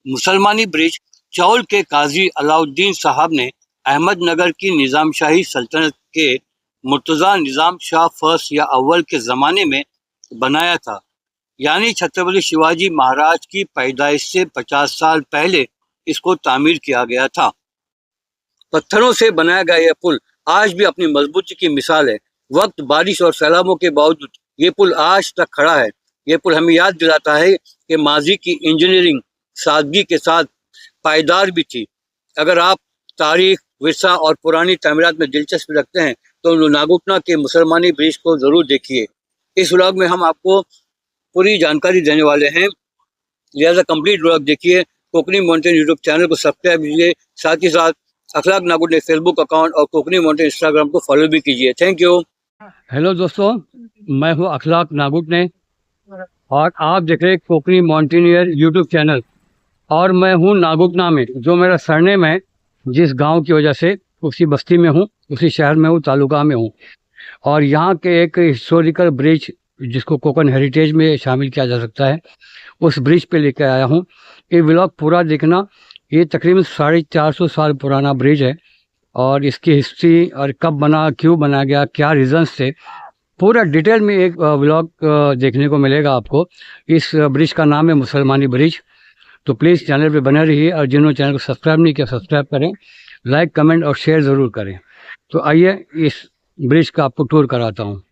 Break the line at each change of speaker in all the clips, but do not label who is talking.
मुसलमानी ब्रिज चौल के काजी अलाउद्दीन साहब ने अहमदनगर की निज़ामशाही सल्तनत के मुर्तज़ा निज़ाम शाह फर्स्ट या अव्वल के ज़माने में बनाया था। यानी छत्रपति शिवाजी महाराज की पैदाइश से 50 साल पहले इसको तामीर किया गया था। पत्थरों से बनाया गया यह पुल आज भी अपनी मजबूती की मिसाल है। वक्त, बारिश और सैलाबों के बावजूद ये पुल आज तक खड़ा है। ये पुल हमें याद दिलाता है कि माजी की इंजीनियरिंग सादगी के साथ पायदार भी थी। अगर आप तारीख, विरसा और पुरानी तामीरात में दिलचस्पी रखते हैं तो नागोटना के मुसलमानी ब्रिज को ज़रूर देखिए। इस व्लॉग में हम आपको पूरी जानकारी देने वाले हैं, लिहाजा कंप्लीट व्लॉग देखिए। कोकनी माउंटेन यूट्यूब चैनल को सब्सक्राइब कीजिए, साथ ही साथ अखलाक नागुट ने फेसबुक अकाउंट और कोकनी माउंटेन इंस्टाग्राम को फॉलो भी कीजिए। Thank you.
हेलो दोस्तों, मैं हूं अखलाक नागुट ने और आप देख रहे हैं कोकनी माउंटेनियर यूट्यूब चैनल। और मैं हूं नागुटना में, जो मेरा सरनेम है। जिस गांव की वजह से उसी बस्ती में हूं, उसी शहर में हूं, तालुका में हूं। और यहाँ के एक हिस्टोरिकल ब्रिज जिसको कोकन हेरिटेज में शामिल किया जा सकता है, उस ब्रिज पे लेकर आया हूँ। ये व्लॉग पूरा देखना। ये तकरीबन 450 साल पुराना ब्रिज है और इसकी हिस्ट्री और कब बना, क्यों बनाया गया, क्या रीजंस थे, पूरा डिटेल में एक व्लॉग देखने को मिलेगा आपको। इस ब्रिज का नाम है मुसलमानी ब्रिज। तो प्लीज़ चैनल पे बने रहिए और जिन्होंने चैनल को सब्सक्राइब नहीं किया सब्सक्राइब करें, लाइक, कमेंट और शेयर ज़रूर करें। तो आइए इस ब्रिज का आपको टूर कराता हूँ।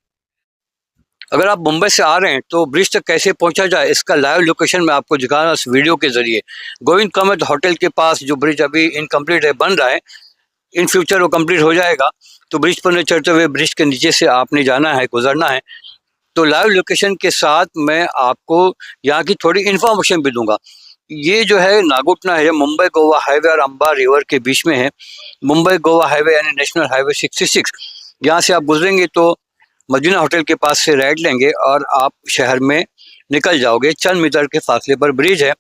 अगर आप मुंबई से आ रहे हैं तो ब्रिज तक कैसे पहुंचा जाए, इसका लाइव लोकेशन मैं आपको दिखा रहा हूँ इस वीडियो के जरिए। गोविंद कामत होटल के पास जो ब्रिज अभी इनकम्प्लीट है, बन रहा है, इन फ्यूचर वो कंप्लीट हो जाएगा। तो ब्रिज पर नहीं चढ़ते हुए ब्रिज के नीचे से आपने जाना है, गुजरना है। तो लाइव लोकेशन के साथ मैं आपको यहाँ की थोड़ी इन्फॉर्मेशन भी दूंगा। ये जो है नागोटना है, मुंबई गोवा हाईवे और अंबा रिवर के बीच में है। मुंबई गोवा हाईवे यानी नेशनल हाईवे 66, यहाँ से आप गुजरेंगे तो मदीना होटल के पास से राइट लेंगे और आप शहर में निकल जाओगे। चंद मीटर के फासले पर ब्रिज है।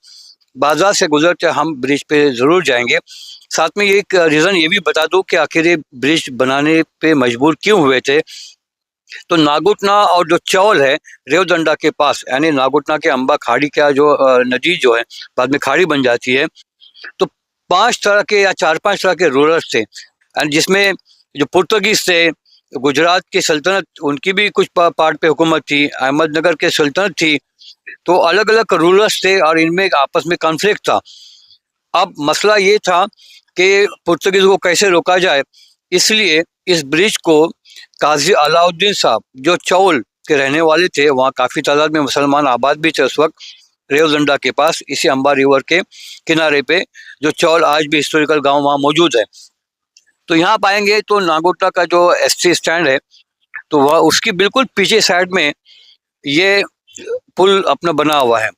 बाजार से गुजरते हम ब्रिज पे ज़रूर जाएंगे। साथ में एक रीज़न ये भी बता दूं कि आखिर ये ब्रिज बनाने पे मजबूर क्यों हुए थे। तो नागोटना और जो चौल है रेवदंडा के पास, यानी नागोटना के अंबा खाड़ी का जो नदी जो है बाद में खाड़ी बन जाती है, तो 5 तरह के या 4-5 तरह के रूलर्स थे, जिसमें जो पुर्तगीज थे, गुजरात की सल्तनत उनकी भी कुछ पार्ट पे हुकूमत थी, अहमदनगर के सल्तनत थी। तो अलग अलग रूलर्स थे और इनमें आपस में कॉन्फ्लिक्ट था। अब मसला ये था कि पुर्तगीज को कैसे रोका जाए, इसलिए इस ब्रिज को काजी अलाउद्दीन साहब जो चौल के रहने वाले थे, वहाँ काफ़ी तादाद में मुसलमान आबाद भी थे उस वक्त, रेवदंडा के पास इसी अंबा रिवर के किनारे पे, जो चौल आज भी हिस्टोरिकल गांव वहाँ मौजूद है। तो यहाँ पाएंगे तो नागोटना का जो एसटी स्टैंड है, तो वह उसकी बिल्कुल पीछे साइड में ये पुल अपना बना हुआ है।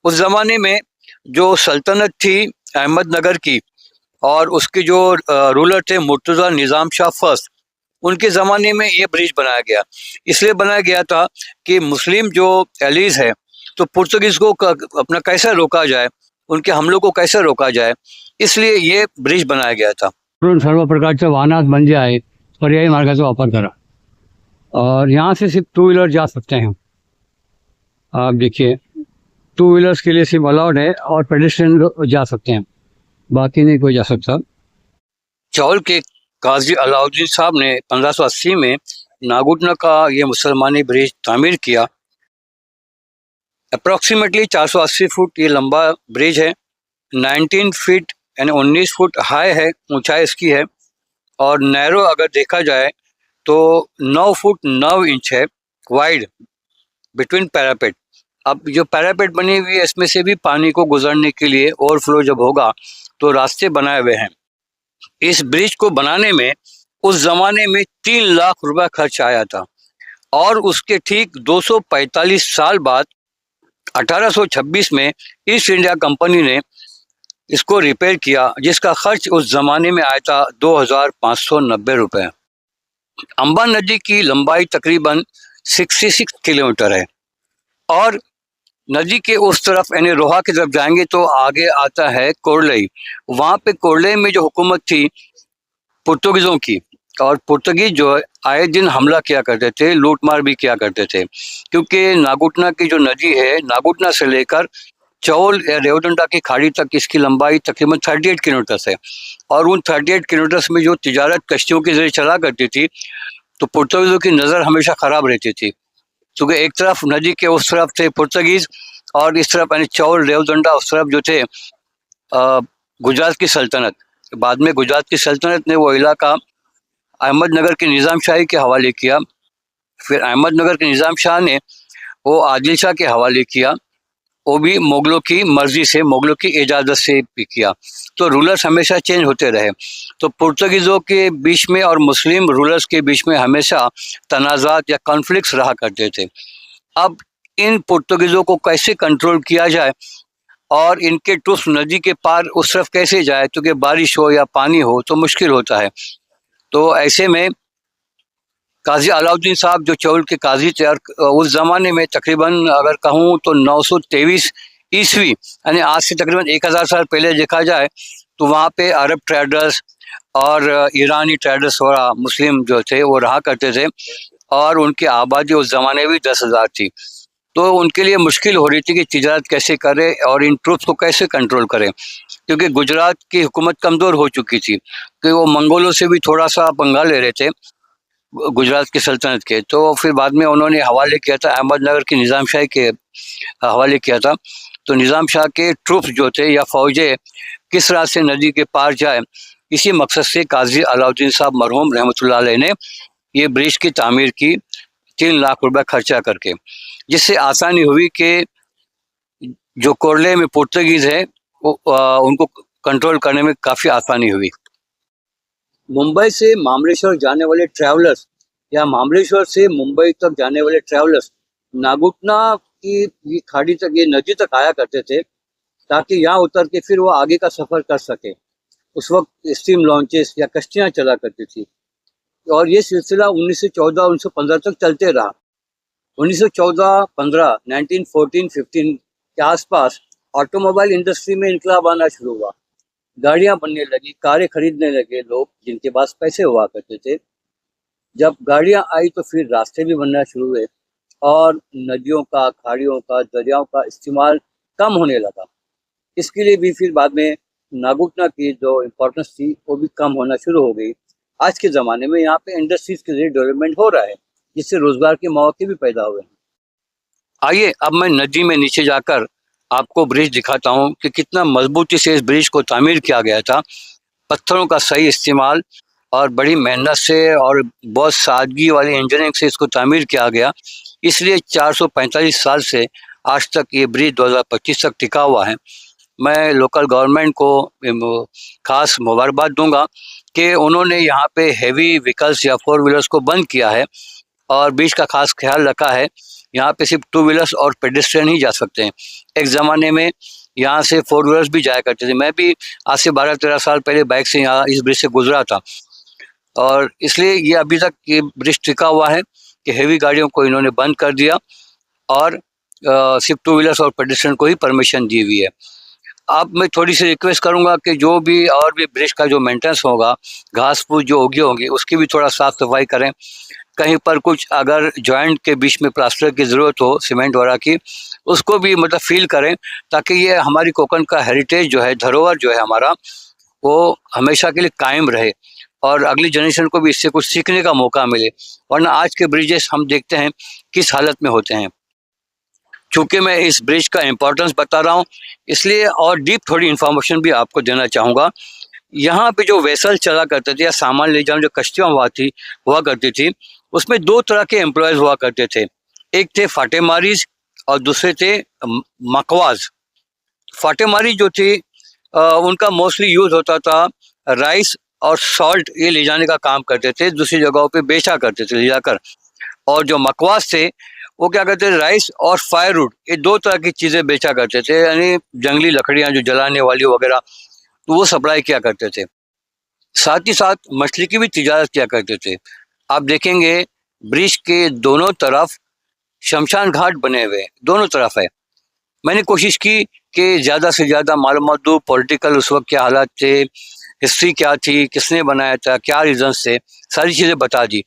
उस ज़माने में जो सल्तनत थी अहमदनगर की और उसके जो रूलर थे मुर्तज़ा निज़ाम शाह फर्स्ट, उनके ज़माने में ये ब्रिज बनाया गया। इसलिए बनाया गया था कि मुस्लिम जो एलीज है, तो पुर्तगीज़ को अपना कैसे रोका जाए, उनके हमलों को कैसे रोका जाए, इसलिए ये ब्रिज बनाया गया था।
सर्व प्रकारच्या वाहनात म्हणजे आहे पर्यायी मार्गाचा वापर करा और यहाँ से सिर्फ 2 व्हीलर जा सकते हैं। आप देखिए 2 व्हीलर्स के लिए सिर्फ अलाउड है और पेडेस्ट्रियन जा सकते हैं, बाकी नहीं कोई जा सकता।
चौल के काजी अलाउद्दीन साहब ने 1580 में नागोटना का ये मुसलमानी ब्रिज तामीर किया। अप्रॉक्सीमेटली 480 फुट ये लंबा ब्रिज है, 19 फीट यानी 19 फुट हाई है, ऊंचाई इसकी है। और नैरो अगर देखा जाए तो 9 फुट 9 इंच है वाइड बिटवीन पैरापेट। अब जो पैरापेट बनी हुई है, इसमें से भी पानी को गुजरने के लिए ओवरफ्लो जब होगा तो रास्ते बनाए हुए हैं। इस ब्रिज को बनाने में उस जमाने में 3 लाख रुपए खर्च आया था और उसके ठीक 245 साल बाद 1826 में ईस्ट इंडिया कंपनी ने इसको रिपेयर किया, जिसका खर्च उस जमाने में आया था 2590 रुपये। अंबा नदी की लंबाई तकरीबन 66 किलोमीटर है और नदी के उस तरफ यानी रोहा की तरफ जाएंगे तो आगे आता है कोरलई। वहाँ पे कोरलई में जो हुकूमत थी पुर्तगीज़ों की, और पुर्तगीज जो आए दिन हमला किया करते थे, लूटमार भी किया करते थे, क्योंकि नागोटना की जो नदी है, नागोटना से लेकर चौल या रेवदंडा की खाड़ी तक इसकी लंबाई तकरीबन 38 किलोमीटर है। और उन 38 किलोमीटर में जो तिजारत कश्तियों के जरिए चला करती थी, तो पुर्तगालियों की नज़र हमेशा ख़राब रहती थी, क्योंकि एक तरफ नदी के उस तरफ थे पुर्तगीज़ और इस तरफ यानी चौल रेवदंडा उस तरफ जो थे गुजरात की सल्तनत। बाद में गुजरात की सल्तनत ने वो इलाका अहमदनगर के निज़ाम शाही के हवाले किया। फिर अहमदनगर के निज़ाम शाह ने वो आदिल शाह के हवाले किया, वो भी मुगलों की मर्जी से, मुगलों की इजाज़त से भी किया। तो रूलर्स हमेशा चेंज होते रहे। तो पुर्तगीज़ों के बीच में और मुस्लिम रूलर्स के बीच में हमेशा तनाज़ात या कॉन्फ्लिक्ट्स रहा करते थे। अब इन पुर्तगीज़ों को कैसे कंट्रोल किया जाए और इनके ट्रूप्स नदी के पार उस तरफ कैसे जाए, क्योंकि बारिश हो या पानी हो तो मुश्किल होता है। तो ऐसे में काजी अलाउद्दीन साहब जो चौल के काजी थे, और उस ज़माने में तकरीबन अगर कहूँ तो 923 ईस्वी यानी आज से तकरीबन 1000 साल पहले देखा जाए तो वहाँ पे अरब ट्रेडर्स और ईरानी ट्रेडर्स और मुस्लिम जो थे वो रहा करते थे, और उनकी आबादी उस ज़माने में 10,000 थी। तो उनके लिए मुश्किल हो रही थी कि तिजारत कैसे करें और इन ट्रूप्स को कैसे कंट्रोल करें, क्योंकि गुजरात की हुकूमत कमज़ोर हो चुकी थी, कि वो मंगोलों से भी थोड़ा सा पंगा ले रहे थे गुजरात की सल्तनत के। तो फिर बाद में उन्होंने हवाले किया था अहमदनगर की निज़ाम शाही के हवाले किया था। तो निज़ाम शाह के ट्रूप्स जो थे या फ़ौजें किस राह से नदी के पार जाए, इसी मकसद से काजी अलाउद्दीन साहब मरहूम रहमतुल्लाह अलैह ने ये ब्रिज की तामीर की 3 लाख रुपए खर्चा करके, जिससे आसानी हुई कि जो कोरले में पुर्तगीज़ है वो उनको कंट्रोल करने में काफ़ी आसानी हुई। मुंबई से महाबलेश्वर जाने वाले ट्रैवलर्स या महाबलेश्वर से मुंबई तक जाने वाले ट्रैवलर्स नागुटना की ये खाड़ी तक, ये नदी तक आया करते थे, ताकि यहाँ उतर के फिर वो आगे का सफ़र कर सके। उस वक्त स्टीम लॉन्चेस या कश्तियाँ चला करती थी, और ये सिलसिला 1914-1915 तक चलते रहा। 1914-15 1914-15 के आसपास ऑटोमोबाइल इंडस्ट्री में इनकलाब आना शुरू हुआ। गाड़ियां बनने लगी, कारें खरीदने लगे लोग जिनके पास पैसे हुआ करते थे। जब गाड़ियां आई तो फिर रास्ते भी बनना शुरू हुए, और नदियों का, खाड़ियों का, दरियाओं का इस्तेमाल कम होने लगा। इसके लिए भी फिर बाद में नागुटना की जो इम्पोर्टेंस थी वो भी कम होना शुरू हो गई। आज के ज़माने में यहाँ पे इंडस्ट्रीज के जरिए डेवलपमेंट हो रहा है, जिससे रोज़गार के मौके भी पैदा हुए हैं। आइए अब मैं नदी में नीचे जाकर आपको ब्रिज दिखाता हूँ कि कितना मजबूती से इस ब्रिज को तामीर किया गया था। पत्थरों का सही इस्तेमाल और बड़ी मेहनत से और बहुत सादगी वाली इंजीनियरिंग से इसको तामीर किया गया, इसलिए 445 साल से आज तक ये ब्रिज 2025 तक टिका हुआ है। मैं लोकल गवर्नमेंट को खास मुबारकबाद दूंगा कि उन्होंने यहाँ पे हैवी व्हीकल्स या 4 व्हीलर्स को बंद किया है और ब्रिज का खास ख्याल रखा है। यहाँ पे सिर्फ 2 व्हीलर्स और पेडेस्ट्रियन ही जा सकते हैं। एक ज़माने में यहाँ से 4 व्हीलर्स भी जाया करते थे। मैं भी आज से 12-13 साल पहले बाइक से यहाँ इस ब्रिज से गुजरा था, और इसलिए ये अभी तक ये ब्रिज टिका हुआ है कि हैवी गाड़ियों को इन्होंने बंद कर दिया और सिर्फ 2 व्हीलर्स और पेडेस्ट्रियन को ही परमिशन दी हुई है। अब मैं थोड़ी सी रिक्वेस्ट करूंगा कि जो भी और भी ब्रिज का जो मेंटेनेंस होगा, घास फूस जो उगी होंगी उसकी भी थोड़ा साफ सफाई करें। कहीं पर कुछ अगर जॉइंट के बीच में प्लास्टर की ज़रूरत हो सीमेंट वगैरह की, उसको भी मतलब फील करें, ताकि ये हमारी कोकन का हेरिटेज जो है, धरोहर जो है हमारा, वो हमेशा के लिए कायम रहे और अगली जनरेशन को भी इससे कुछ सीखने का मौका मिले। वरना आज के ब्रिजेस हम देखते हैं किस हालत में होते हैं। चूँकि मैं इस ब्रिज का इम्पोर्टेंस बता रहा हूँ, इसलिए और डीप थोड़ी इन्फॉर्मेशन भी आपको देना चाहूँगा। यहाँ पे जो वेसल चला करते थे या सामान ले जाने जो कश्तियाँ हुआ करती थी, उसमें 2 तरह के एम्प्लॉयज़ हुआ करते थे। एक थे फाटेमारीज और दूसरे थे मकवाज। फाटेमारी जो थी उनका मोस्टली यूज़ होता था राइस और सॉल्ट ये ले जाने का काम करते थे, दूसरी जगहों पे बेचा करते थे ले जाकर। और जो मकवास थे वो क्या करते थे, राइस और फायरवुड ये 2 तरह की चीज़ें बेचा करते थे, यानी जंगली लकड़ियाँ जो जलाने वाली वगैरह, तो वो सप्लाई किया करते थे। साथ ही साथ मछली की भी तिजारत किया करते थे। आप देखेंगे ब्रिज के दोनों तरफ शमशान घाट बने हुए, दोनों तरफ है। मैंने कोशिश की कि ज़्यादा से ज़्यादा मालूमात दूँ, पॉलिटिकल उस वक्त क्या हालात थे, हिस्ट्री क्या थी, किसने बनाया था, क्या रीजंस थे, सारी चीज़ें बता दी।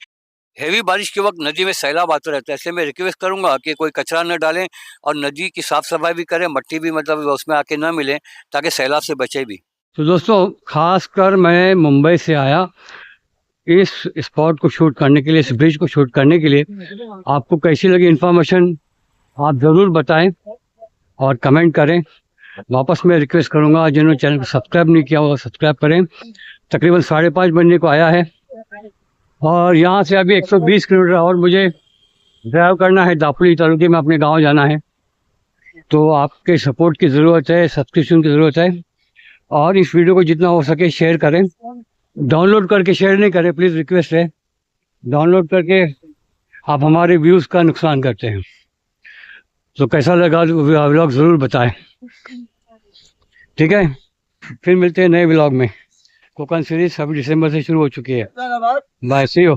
हैवी बारिश के वक्त नदी में सैलाब आता रहता है, इसलिए मैं रिक्वेस्ट करूंगा कि कोई कचरा न डालें और नदी की साफ सफाई भी करें, मट्टी भी मतलब उसमें आके न मिले, ताकि सैलाब से बचे भी।
तो दोस्तों, खासकर मैं मुंबई से आया इस स्पॉट को शूट करने के लिए, इस ब्रिज को शूट करने के लिए। आपको कैसी लगी इन्फॉर्मेशन आप ज़रूर बताएं और कमेंट करें। वापस मैं रिक्वेस्ट करूंगा, जिन्होंने चैनल को सब्सक्राइब नहीं किया वो सब्सक्राइब करें। तकरीबन 5:30 बनने को आया है और यहाँ से अभी 120 किलोमीटर और मुझे ड्राइव करना है। दापोली तालुके में अपने गांव जाना है। तो आपके सपोर्ट की ज़रूरत है, सब्सक्रिप्शन की ज़रूरत है और इस वीडियो को जितना हो सके शेयर करें। डाउनलोड करके शेयर नहीं करें प्लीज़, रिक्वेस्ट है। डाउनलोड करके आप हमारे व्यूज़ का नुकसान करते हैं। तो कैसा लगा व्लॉग ज़रूर बताएं, ठीक है। फिर मिलते हैं नए व्लॉग में। कोकण सीरीज अभी दिसंबर से शुरू हो चुकी है। Bye, see you.